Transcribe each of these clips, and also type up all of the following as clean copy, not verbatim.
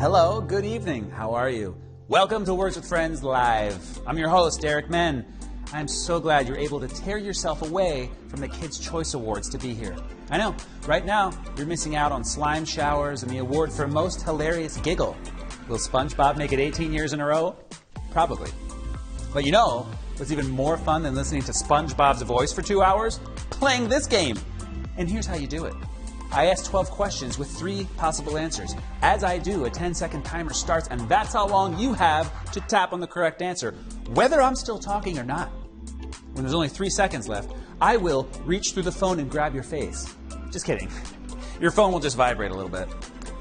Hello, good evening. How are you? Welcome to Words with Friends Live. I'm your host, Derek Men. I'm so glad you're able to tear yourself away from the Kids' Choice Awards to be here. I know, right now, you're missing out on slime showers and the award for most hilarious giggle. Will SpongeBob make it 18 years in a row? Probably. But you know what's even more fun than listening to SpongeBob's voice for 2 hours? Playing this game. And here's how you do it. I ask 12 questions with 3 possible answers. As I do, a 10-second timer starts, and that's how long you have to tap on the correct answer, whether I'm still talking or not. When there's only 3 seconds left, I will reach through the phone and grab your face. Just kidding. Your phone will just vibrate a little bit.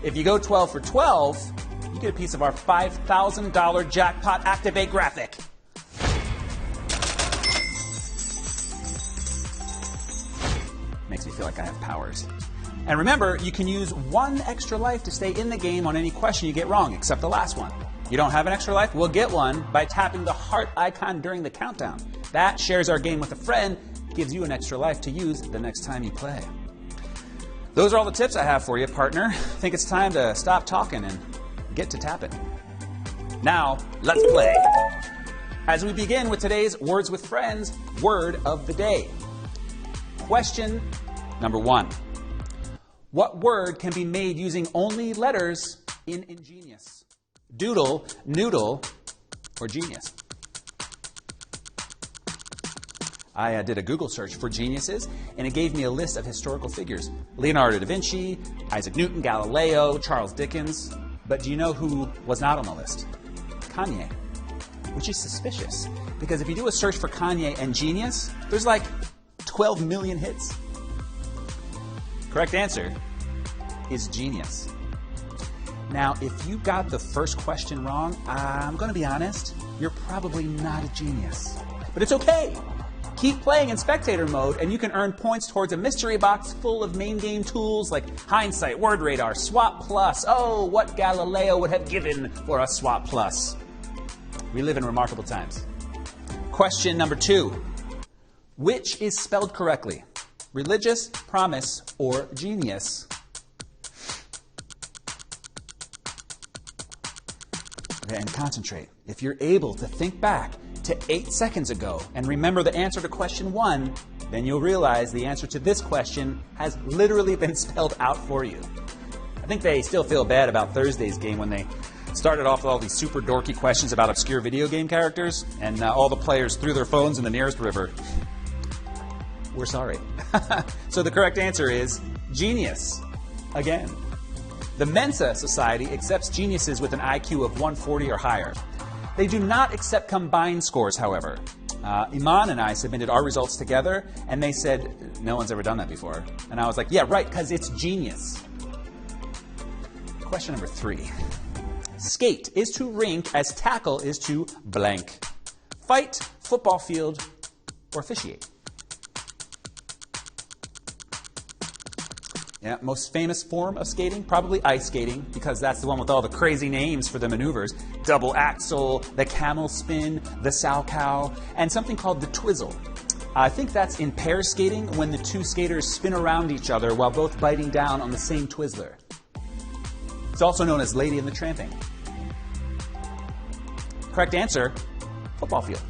If you go 12 for 12, you get a piece of our $5,000 jackpot activate graphic. Makes me feel like I have powers. And remember, you can use 1 extra life to stay in the game on any question you get wrong, except the last one. You don't have an extra life? We'll get one by tapping the heart icon during the countdown. That shares our game with a friend, gives you an extra life to use the next time you play. Those are all the tips I have for you, partner. I think it's time to stop talking and get to tapping. Now, let's play. As we begin with today's Words with Friends word of the day. Question number 1. What word can be made using only letters in ingenious? Doodle, noodle, or genius? I did a Google search for geniuses, and it gave me a list of historical figures. Leonardo da Vinci, Isaac Newton, Galileo, Charles Dickens. But do you know who was not on the list? Kanye. Which is suspicious, because if you do a search for Kanye and genius, there's like 12 million hits. Correct answer is genius. Now, if you got the first question wrong, I'm going to be honest, you're probably not a genius. But it's okay. Keep playing in spectator mode, and you can earn points towards a mystery box full of main game tools like Hindsight, Word Radar, Swap Plus. Oh, what Galileo would have given for a Swap Plus. We live in remarkable times. Question number 2. Which is spelled correctly? Religious, promise, or genius? Okay, and concentrate. If you're able to think back to 8 seconds ago and remember the answer to question 1, then you'll realize the answer to this question has literally been spelled out for you. I think they still feel bad about Thursday's game when they started off with all these super dorky questions about obscure video game characters, and all the players threw their phones in the nearest river. We're sorry. So the correct answer is genius. Again. The Mensa Society accepts geniuses with an IQ of 140 or higher. They do not accept combined scores, however. Iman and I submitted our results together, and they said, no one's ever done that before. And I was like, yeah, right, because it's genius. Question number 3. Skate is to rink as tackle is to blank. Fight, football field, or officiate. Yeah, most famous form of skating, probably ice skating, because that's the one with all the crazy names for the maneuvers. Double axel, the camel spin, the sow cow, and something called the twizzle. I think that's in pair skating when the 2 skaters spin around each other while both biting down on the same Twizzler. It's also known as Lady in the Tramping. Correct answer, football field.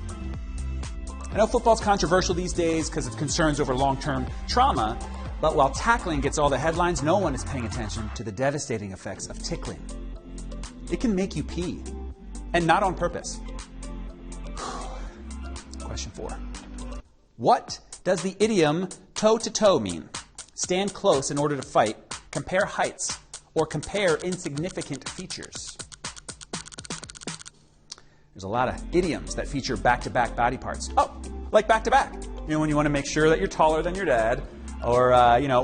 I know football's controversial these days because of concerns over long-term trauma, but while tackling gets all the headlines, no one is paying attention to the devastating effects of tickling. It can make you pee, and not on purpose. Question 4. What does the idiom toe-to-toe mean? Stand close in order to fight, compare heights, or compare insignificant features? There's a lot of idioms that feature back-to-back body parts. Oh, like back-to-back. You know, when you want to make sure that you're taller than your dad. Or,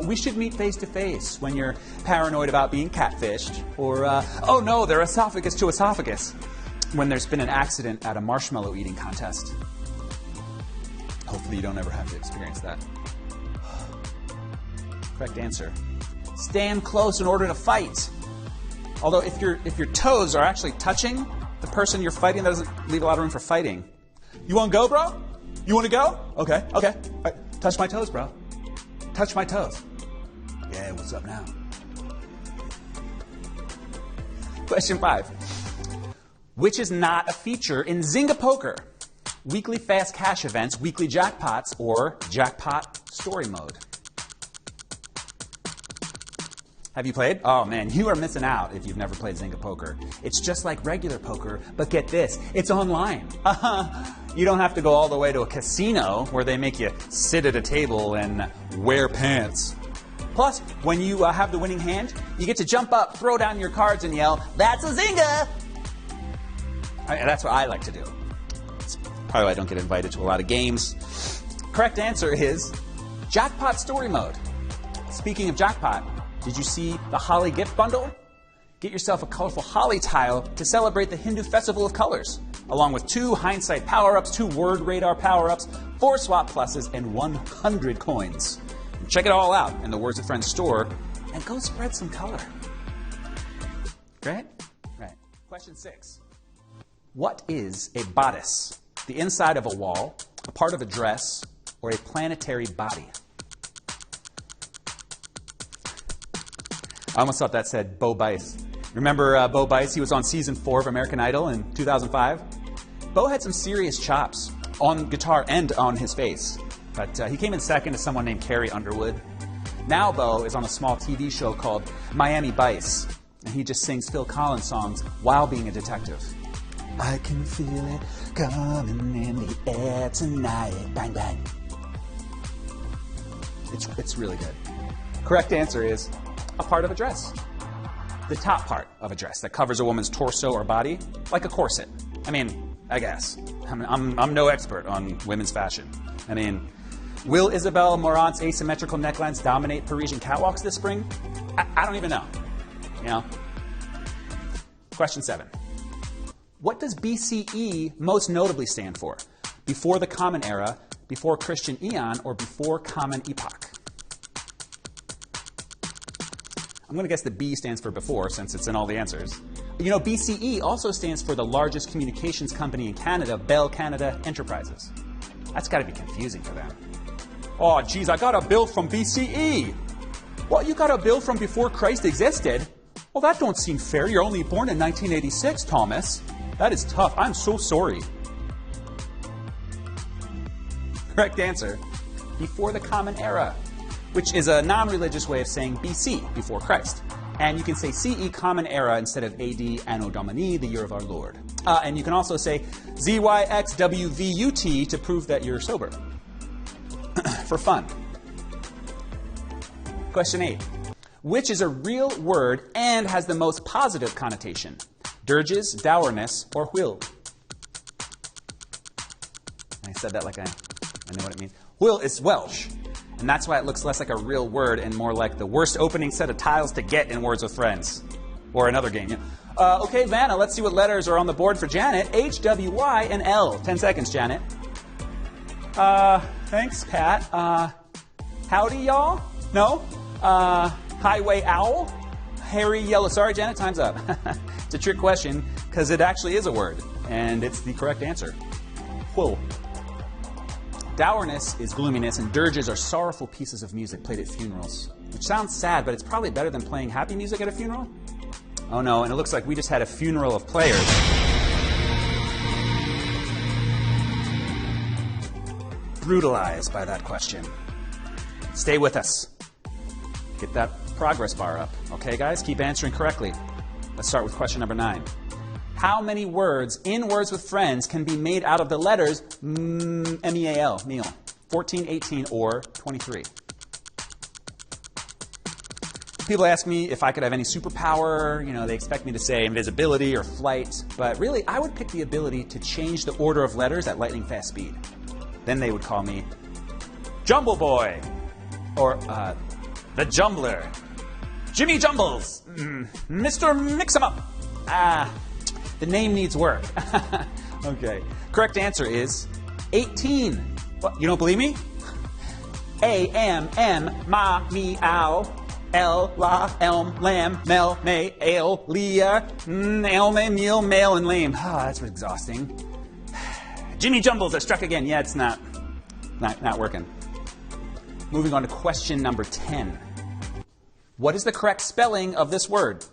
we should meet face-to-face when you're paranoid about being catfished. Or, oh no, they're esophagus to esophagus when there's been an accident at a marshmallow eating contest. Hopefully you don't ever have to experience that. Correct answer. Stand close in order to fight. Although if your toes are actually touching the person you're fighting, that doesn't leave a lot of room for fighting. You want to go, bro? You want to go? Okay. All right. Touch my toes, bro. Touch my toes. Yeah, what's up now? Question 5. Which is not a feature in Zynga Poker? Weekly fast cash events, weekly jackpots, or jackpot story mode? Have you played? Oh man, you are missing out if you've never played Zynga Poker. It's just like regular poker, but get this, it's online. You don't have to go all the way to a casino where they make you sit at a table and wear pants. Plus, when you have the winning hand, you get to jump up, throw down your cards, and yell, "That's a Zynga!" That's what I like to do. It's probably why I don't get invited to a lot of games. Correct answer is Jackpot Story Mode. Speaking of jackpot, did you see the Holly gift bundle? Get yourself a colorful Holly tile to celebrate the Hindu Festival of Colors, along with 2 Hindsight power-ups, 2 Word Radar power-ups, 4 Swap Pluses, and 100 coins. Check it all out in the Words with Friends store, and go spread some color. Right? Right. Question 6. What is a bodice? The inside of a wall, a part of a dress, or a planetary body? I almost thought that said Bo Bice. Remember Bo Bice? He was on season 4 of American Idol in 2005. Bo had some serious chops on guitar and on his face, but he came in second to someone named Carrie Underwood. Now Bo is on a small TV show called Miami Vice, and he just sings Phil Collins songs while being a detective. I can feel it coming in the air tonight. Bang, bang. It's really good. Correct answer is a part of a dress. The top part of a dress that covers a woman's torso or body, like a corset. I mean, I guess. I'm no expert on women's fashion. I mean, will Isabel Marant's asymmetrical necklines dominate Parisian catwalks this spring? I don't even know. You know? Question 7. What does BCE most notably stand for? Before the Common Era, before Christian Eon, or before Common Epoch? I'm going to guess that B stands for before, since it's in all the answers. You know, BCE also stands for the largest communications company in Canada, Bell Canada Enterprises. That's got to be confusing for them. Oh, geez, I got a bill from BCE. What, you got a bill from before Christ existed? Well, that don't seem fair. You're only born in 1986, Thomas. That is tough. I'm so sorry. Correct answer, before the Common Era, which is a non-religious way of saying BC, before Christ. And you can say CE, Common Era, instead of AD, Anno Domini, the year of our Lord. And you can also say ZYXWVUT to prove that you're sober. For fun. Question 8. Which is a real word and has the most positive connotation? Dirges, dourness, or whill? I said that like I know what it means. Whill is Welsh, and that's why it looks less like a real word and more like the worst opening set of tiles to get in Words with Friends. Or another game. Yeah. Okay, Vanna, let's see what letters are on the board for Janet. H, W, Y, and L. 10 seconds, Janet. Thanks, Pat. Howdy, y'all? No? Highway owl? Hairy yellow. Sorry, Janet, time's up. It's a trick question because it actually is a word, and it's the correct answer. Whoa. Dourness is gloominess, and dirges are sorrowful pieces of music played at funerals, which sounds sad, but it's probably better than playing happy music at a funeral. Oh no, and it looks like we just had a funeral of players. Brutalized by that question. Stay with us. Get that progress bar up. Okay, guys? Keep answering correctly. Let's start with question number 9. How many words in Words with Friends can be made out of the letters M-E-A-L, meal? 14, 18, or 23? People ask me if I could have any superpower. You know, they expect me to say invisibility or flight. But really, I would pick the ability to change the order of letters at lightning fast speed. Then they would call me Jumble Boy, or the Jumbler, Jimmy Jumbles, Mr. Mix-em-Up. The name needs work. Okay. Correct answer is 18. What, you don't believe me? A, M, M, ma, me, ow, L, la, elm, lamb, mel, may, ale, leah, elme, meal, male, and lame. That's exhausting. Jimmy Jumbles are struck again. Yeah, it's not working. Moving on to question number 10. What is the correct spelling of this word?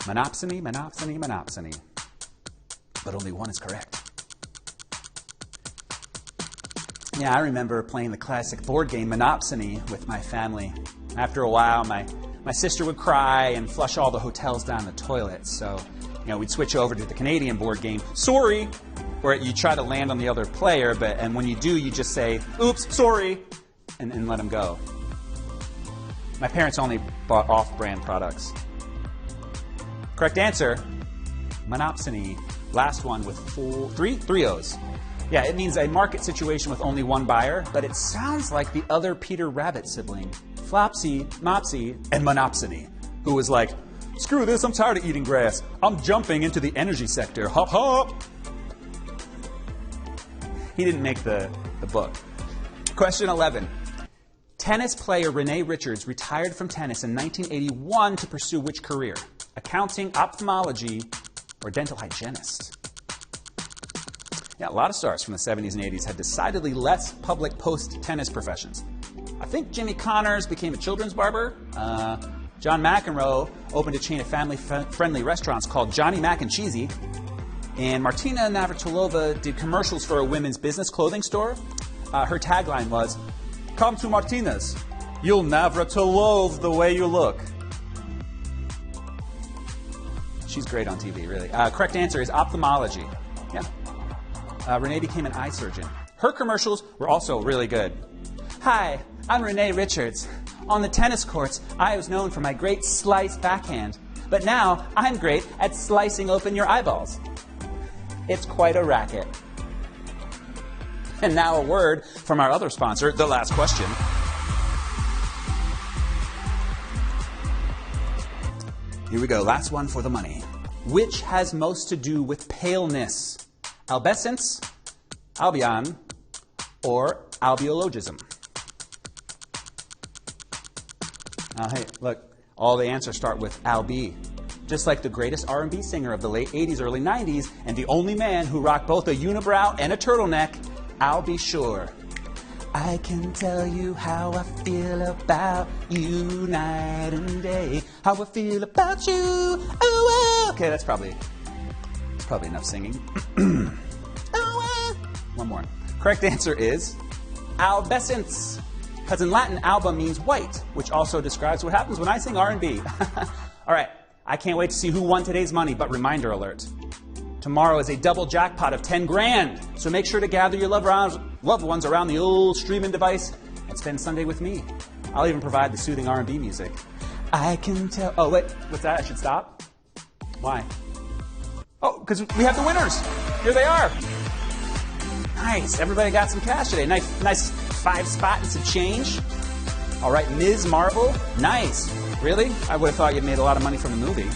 Monopsony, monopsony, monopsony. But only one is correct. Yeah, I remember playing the classic board game Monopsony with my family. After a while, my sister would cry and flush all the hotels down the toilet. So, we'd switch over to the Canadian board game, Sorry, where you try to land on the other player, and when you do, you just say, oops, sorry, and let them go. My parents only bought off-brand products. Correct answer, monopsony. Last one with three O's. Yeah, it means a market situation with only one buyer, but it sounds like the other Peter Rabbit sibling, Flopsy, Mopsy, and Monopsony, who was like, screw this, I'm tired of eating grass. I'm jumping into the energy sector. Hop, hop. He didn't make the book. Question 11. Tennis player Renee Richards retired from tennis in 1981 to pursue which career? Accounting, ophthalmology, or dental hygienist? Yeah, a lot of stars from the 70s and 80s had decidedly less public post-tennis professions. I think Jimmy Connors became a children's barber. John McEnroe opened a chain of family-friendly restaurants called Johnny Mac and Cheesy. And Martina Navratilova did commercials for a women's business clothing store. Her tagline was, "Come to Martina's. You'll Navratilove the way you look." She's great on TV, really. Correct answer is ophthalmology. Yeah. Renee became an eye surgeon. Her commercials were also really good. "Hi, I'm Renee Richards. On the tennis courts, I was known for my great slice backhand. But now, I'm great at slicing open your eyeballs. It's quite a racket." And now a word from our other sponsor, The Last Question. Here we go, last one for the money. Which has most to do with paleness? Albescence, albion, or alveologism? Hey, look, all the answers start with albi. Just like the greatest R&B singer of the late 80s, early 90s, and the only man who rocked both a unibrow and a turtleneck, I'll be sure. I can tell you how I feel about you night and day. How I feel about you. Oh, okay, that's probably enough singing. One more. Correct answer is albescence. Because in Latin, alba means white, which also describes what happens when I sing R&B. All right, I can't wait to see who won today's money, but reminder alert. Tomorrow is a double jackpot of 10 grand. So make sure to gather your loved ones around the old streaming device and spend Sunday with me. I'll even provide the soothing R&B music. I can tell. Oh, wait. What's that? I should stop? Why? Oh, because we have the winners. Here they are. Nice. Everybody got some cash today. Nice 5 spot and some change. All right, Ms. Marvel. Nice. Really? I would have thought you'd made a lot of money from the movie.